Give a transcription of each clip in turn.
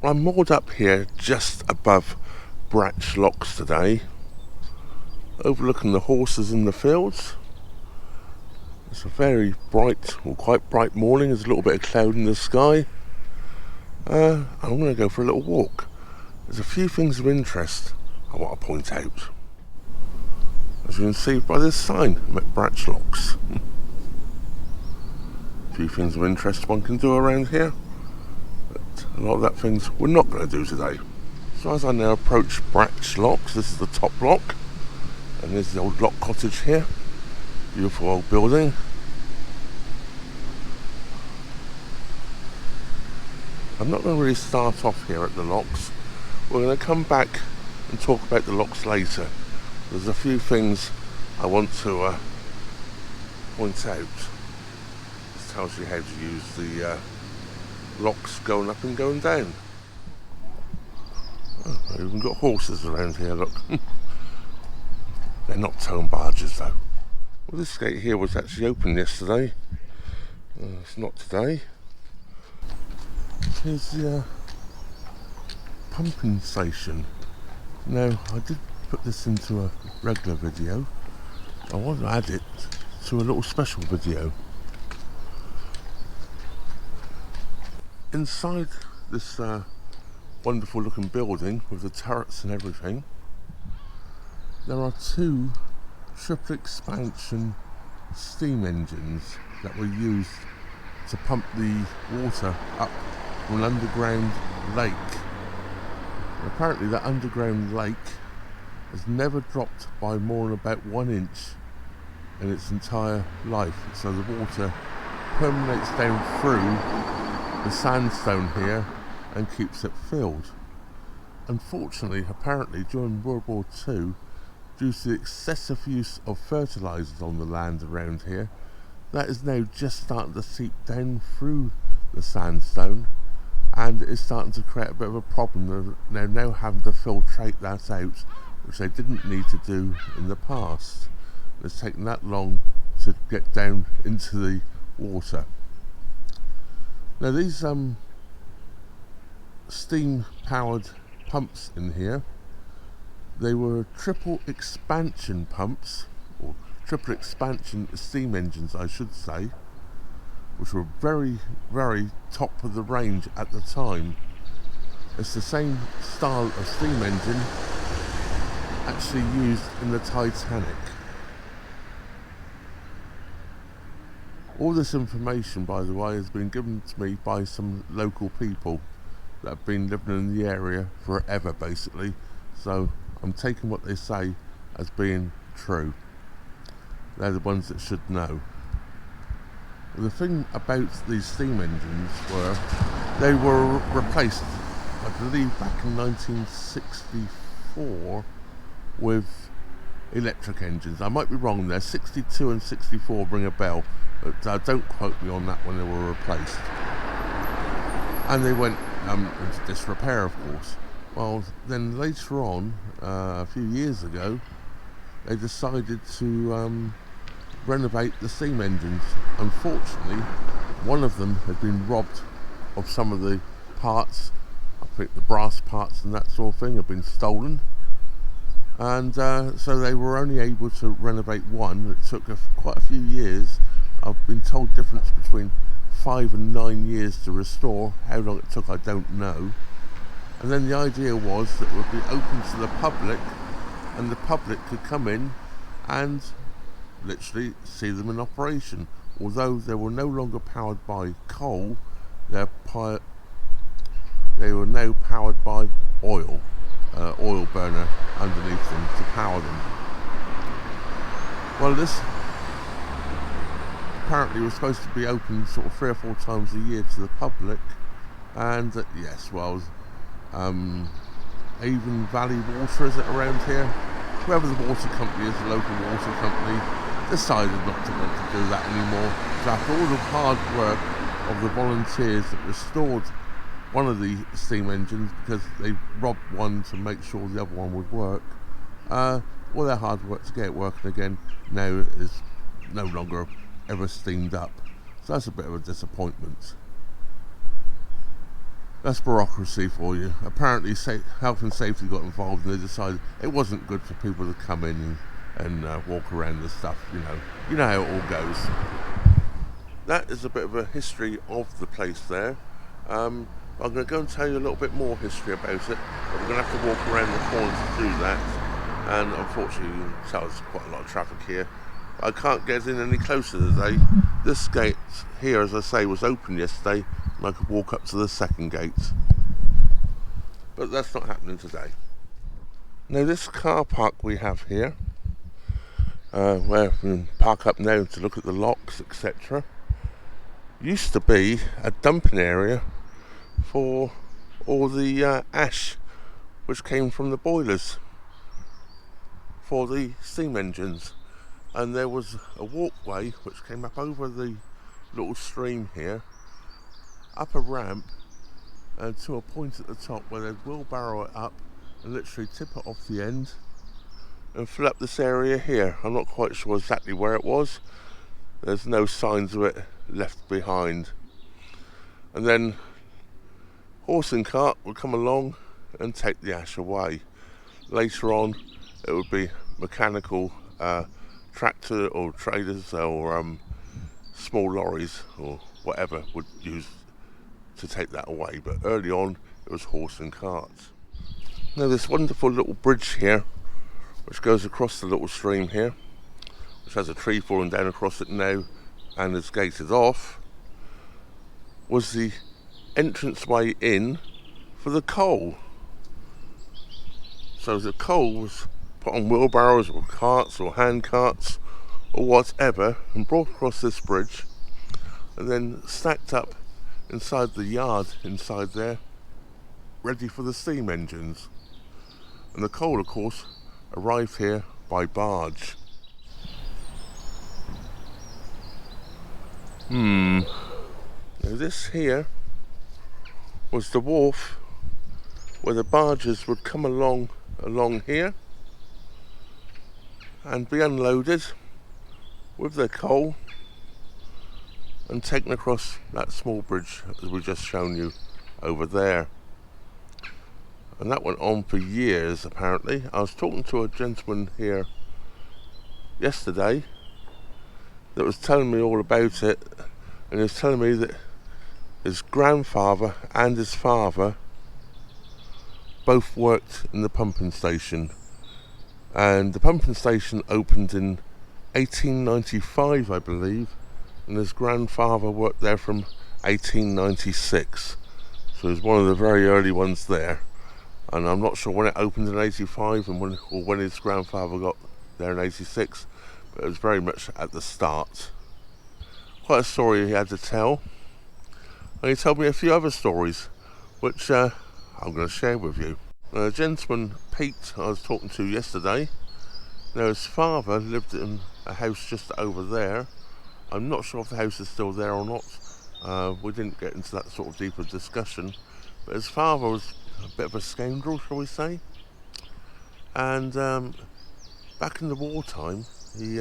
I'm moored up here just above Bratch locks today, overlooking the horses in the fields. It's a very bright, or quite bright morning. There's a little bit of cloud in the sky. I'm going to go for a little walk. There's a few things of interest I want to point out. As you can see by this sign, I'm at Bratch locks. A few things of interest one can do around here. A lot of that things we're not going to do today. So as I now approach Bratch locks, this is the top lock, and there's the old lock cottage here. Beautiful old building. I'm not going to really start off here at the locks. We're going to come back and talk about the locks later. There's a few things I want to point out. This tells you how to use the locks going up and going down. Oh, I've even got horses around here, look. They're not towing barges though. Well, this gate here was actually open yesterday. It's not today. Here's the pumping station. Now, I did put this into a regular video. I want to add it to a little special video. Inside this wonderful looking building with the turrets and everything, there are two triple expansion steam engines that were used to pump the water up from an underground lake. And apparently that underground lake has never dropped by more than about 1 inch in its entire life, so the water permeates down through the sandstone here and keeps it filled. Unfortunately, apparently during World War II, due to the excessive use of fertilisers on the land around here, that is now just starting to seep down through the sandstone, and it's starting to create a bit of a problem. They're now having to filtrate that out, which they didn't need to do in the past. It's taken that long to get down into the water. Now these steam powered pumps in here, they were triple expansion pumps, or triple expansion steam engines I should say, which were very, very top of the range at the time. It's the same style of steam engine actually used in the Titanic. All this information, by the way, has been given to me by some local people that have been living in the area forever, basically. So I'm taking what they say as being true. They're the ones that should know. The thing about these steam engines were, they were replaced, I believe, back in 1964 with electric engines. I might be wrong there. 62 and 64 ring a bell, but don't quote me on that when they were replaced. And they went into disrepair, of course. Well, then later on, a few years ago, they decided to renovate the steam engines. Unfortunately, one of them had been robbed of some of the parts. I think the brass parts and that sort of thing had been stolen. And so they were only able to renovate one. It took quite a few years. I've been told difference between 5 and 9 years to restore. How long it took I don't know. And then the idea was that it would be open to the public, and the public could come in and literally see them in operation. Although they were no longer powered by coal, they were now powered by oil burner underneath them to power them. Well, this apparently was supposed to be open sort of 3 or 4 times a year to the public, and yes, well, Avon Valley Water, is it around here? Whoever the water company is, the local water company, decided not to want to do that anymore. So after all the hard work of the volunteers that restored one of the steam engines, because they robbed one to make sure the other one would work, all their hard work to get it working again now is no longer ever steamed up. So that's a bit of a disappointment. That's bureaucracy for you. Apparently health and safety got involved and they decided it wasn't good for people to come in and walk around the stuff, You know how it all goes. That is a bit of a history of the place there. I'm going to go and tell you a little bit more history about it, but we're going to have to walk around the corner to do that. And unfortunately, you can tell there's quite a lot of traffic here. I can't get in any closer today. This gate here, as I say, was open yesterday, and I could walk up to the second gate. But that's not happening today. Now, this car park we have here, where we can park up now to look at the locks, etc., used to be a dumping area for all the ash which came from the boilers for the steam engines. And there was a walkway which came up over the little stream here, up a ramp, and to a point at the top where they'd wheelbarrow it up and literally tip it off the end and fill up this area here. I'm not quite sure exactly where it was. There's no signs of it left behind. And then horse and cart would come along and take the ash away. Later on it would be mechanical tractor or traders or small lorries or whatever would use to take that away, but early on it was horse and carts. Now this wonderful little bridge here which goes across the little stream here, which has a tree falling down across it now and is gated off, was the entranceway in for the coal. So the coal was put on wheelbarrows or carts or hand carts or whatever and brought across this bridge and then stacked up inside the yard inside there, ready for the steam engines. And the coal, of course, arrived here by barge. Now this here was the wharf where the barges would come along here and be unloaded with their coal and taken across that small bridge as we just shown you over there. And that went on for years apparently. I was talking to a gentleman here yesterday that was telling me all about it, and he was telling me that his grandfather and his father both worked in the pumping station, and the pumping station opened in 1895 I believe, and his grandfather worked there from 1896, so he was one of the very early ones there. And I'm not sure when it opened in 85 and when his grandfather got there in 86, but it was very much at the start. Quite a story he had to tell, and he told me a few other stories which I'm going to share with you. The gentleman Pete I was talking to yesterday, now his father lived in a house just over there. I'm not sure if the house is still there or not. We didn't get into that sort of deeper discussion, but his father was a bit of a scoundrel, shall we say, and back in the wartime he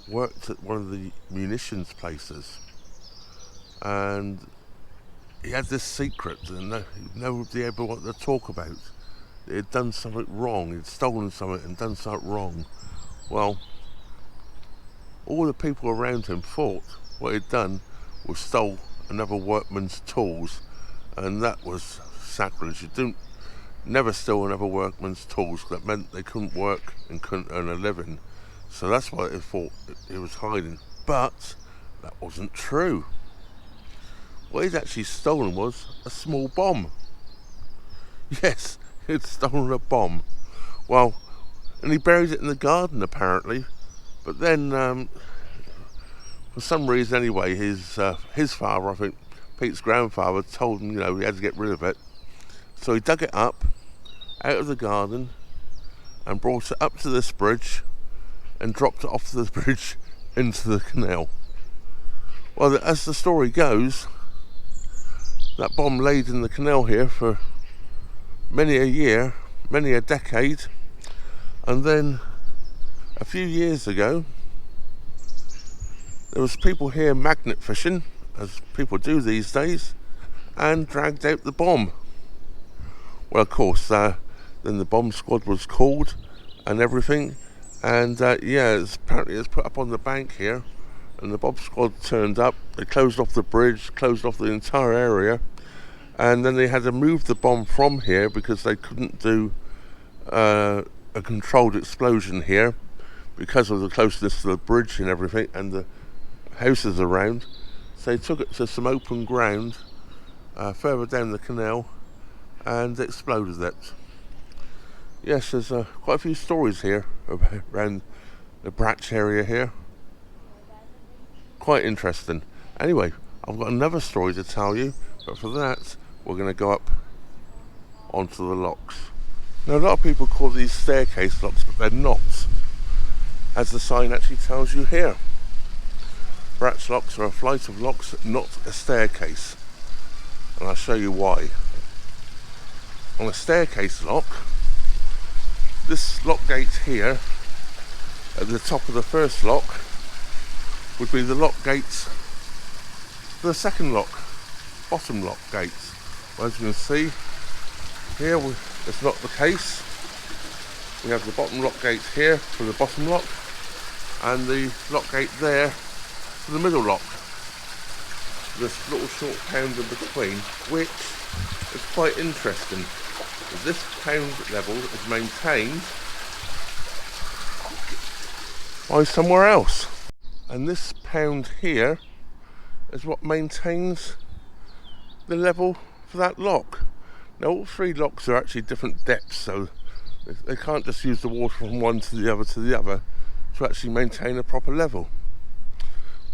worked at one of the munitions places, and he had this secret that nobody ever wanted to talk about. He had done something wrong, he'd stolen something and done something wrong. Well, all the people around him thought what he'd done was stole another workman's tools, and that was sacrilege. You never steal another workman's tools, because that meant they couldn't work and couldn't earn a living. So that's why they thought he was hiding. But that wasn't true. What he'd actually stolen was a small bomb. Yes, he'd stolen a bomb. Well, and he buried it in the garden apparently. But then, for some reason anyway, his father, I think Pete's grandfather, told him, he had to get rid of it. So he dug it up out of the garden and brought it up to this bridge and dropped it off the bridge into the canal. Well, as the story goes, that bomb laid in the canal here for many a year, many a decade, and then a few years ago there was people here magnet fishing, as people do these days, and dragged out the bomb. Well, of course, then the bomb squad was called and everything, and apparently it's put up on the bank here, and the bomb squad turned up. They closed off the bridge, closed off the entire area, and then they had to move the bomb from here because they couldn't do a controlled explosion here because of the closeness to the bridge and everything and the houses around. So they took it to some open ground further down the canal and exploded it. Yes, there's quite a few stories here around the Bratch area here. Quite interesting. Anyway, I've got another story to tell you, but for that we're going to go up onto the locks. Now, a lot of people call these staircase locks, but they're not, as the sign actually tells you here. Bratch locks are a flight of locks, not a staircase, and I'll show you why. On a staircase lock, this lock gate here at the top of the first lock would be the lock gates for the second lock, bottom lock gates. Well, as you can see here, it's not the case. We have the bottom lock gate here for the bottom lock and the lock gate there for the middle lock. This little short pound in between, which is quite interesting. This pound level is maintained by somewhere else, and this pound here is what maintains the level for that lock. Now, all three locks are actually different depths, so they can't just use the water from one to the other to actually maintain a proper level.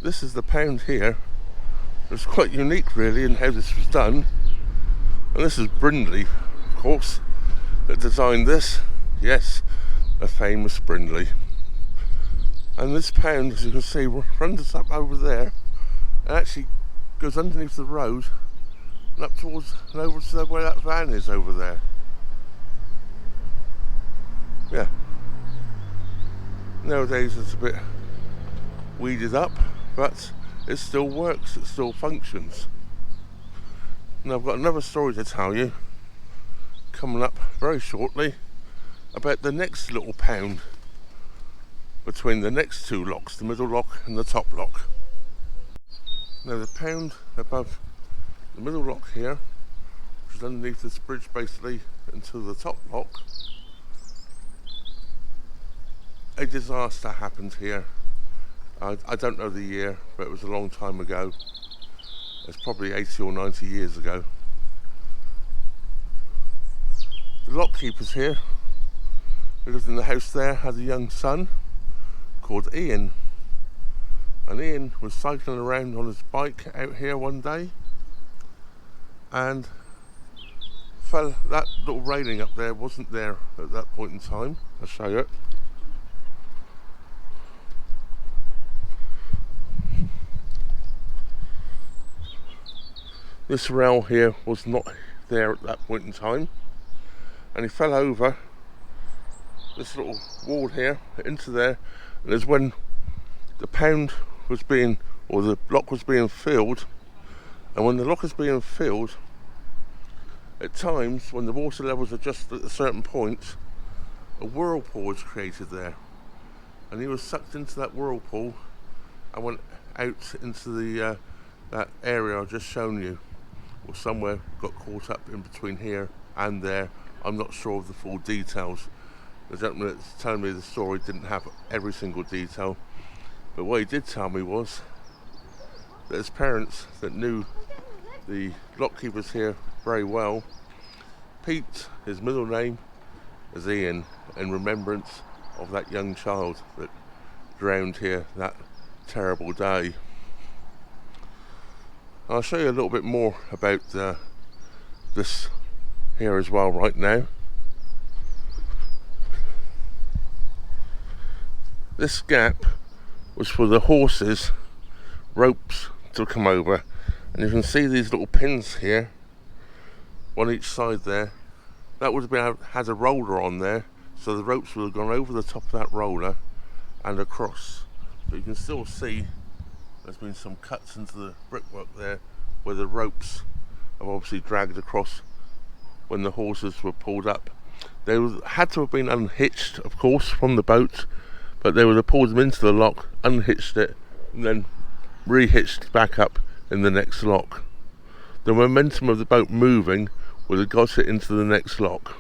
This is the pound here. It's quite unique really in how this was done, and this is Brindley, of course, that designed this. Yes, a famous Brindley. And this pound, as you can see, runs up over there and actually goes underneath the road and up towards and over to where that van is over there. Yeah. Nowadays it's a bit weeded up, but it still works, it still functions. Now, I've got another story to tell you coming up very shortly about the next little pound between the next two locks, the middle lock and the top lock. Now, the pound above the middle lock here, which is underneath this bridge basically into the top lock, a disaster happened here. I don't know the year, but it was a long time ago. It's probably 80 or 90 years ago. The lock keepers here, who lived in the house there, had a young son called Ian. And Ian was cycling around on his bike out here one day and that little railing up there wasn't there at that point in time. I'll show you it. This rail here was not there at that point in time, and he fell over this little wall here into there, and as when the pound was being, or the lock was being filled, and when the lock is being filled, at times when the water levels are just at a certain point, a whirlpool is created there, and he was sucked into that whirlpool and went out into the that area I've just shown you, or somewhere got caught up in between here and there. I'm not sure of the full details. The gentleman that's telling me the story didn't have every single detail, but what he did tell me was that his parents, that knew the lock keepers here very well, Pete, his middle name, as Ian, in remembrance of that young child that drowned here that terrible day. I'll show you a little bit more about this here as well right now. This gap was for the horses' ropes to come over, and you can see these little pins here, one each side there. That would have been, had a roller on there, so the ropes would have gone over the top of that roller and across. But you can still see there's been some cuts into the brickwork there where the ropes have obviously dragged across when the horses were pulled up. They had to have been unhitched, of course, from the boat, but they would have pulled them into the lock, unhitched it, and then rehitched back up in the next lock. The momentum of the boat moving would have got it into the next lock.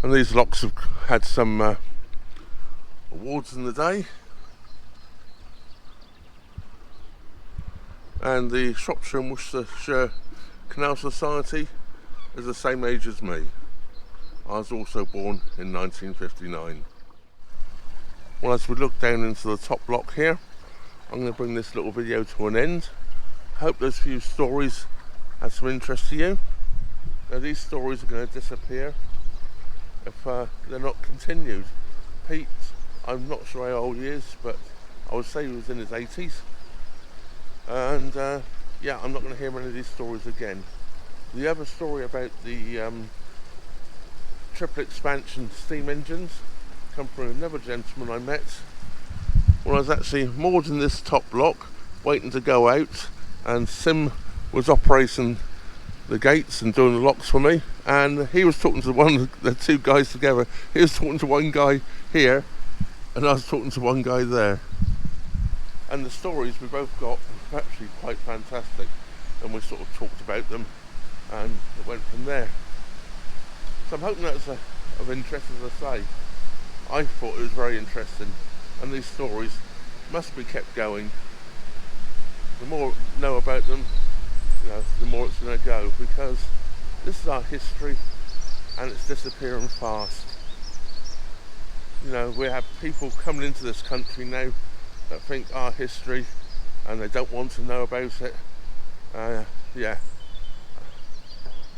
And these locks have had some awards in the day. And the Shropshire and Worcestershire Canal Society is the same age as me. I was also born in 1959. Well, as we look down into the top block here, I'm going to bring this little video to an end. Hope those few stories had some interest to you. Now, these stories are going to disappear if they're not continued. Pete, I'm not sure how old he is, but I would say he was in his 80s. And yeah, I'm not going to hear many of these stories again. The other story about the triple expansion steam engines come from another gentleman I met when I was actually moored in this top block waiting to go out, and Sim was operating the gates and doing the locks for me, and he was talking to the two guys together. He was talking to one guy here and I was talking to one guy there, and the stories we both got were actually quite fantastic, and we sort of talked about them and it went from there. So I'm hoping that's of interest. As I say, I thought it was very interesting, and these stories must be kept going. The more I know about them, the more it's going to go, because this is our history and it's disappearing fast. We have people coming into this country now that think our history and they don't want to know about it. Yeah,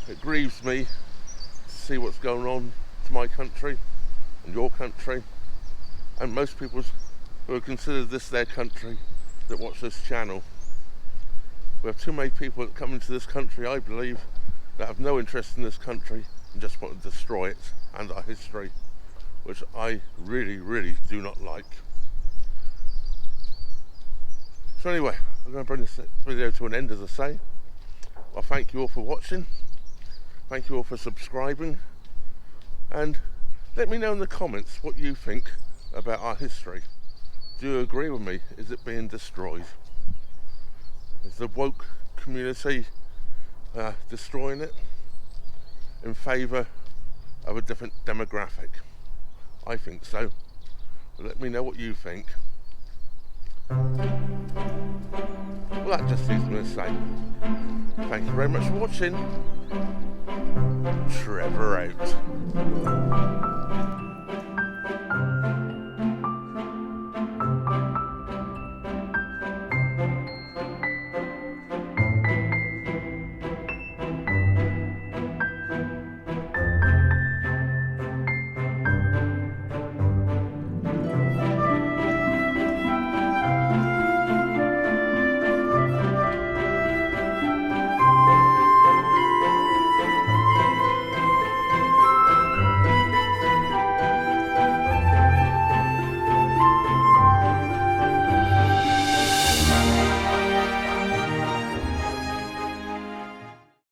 it grieves me to see what's going on to my country and your country, and most people who have considered this their country that watch this channel. We have too many people that come into this country, I believe, that have no interest in this country and just want to destroy it and our history, which I really, really do not like. So anyway, I'm going to bring this video to an end, as I say. Well, thank you all for watching. Thank you all for subscribing. And let me know in the comments what you think about our history. Do you agree with me? Is it being destroyed? Is the woke community destroying it in favour of a different demographic? I think so. But let me know what you think. Well, that just leaves me to say thank you very much for watching. Trevor out.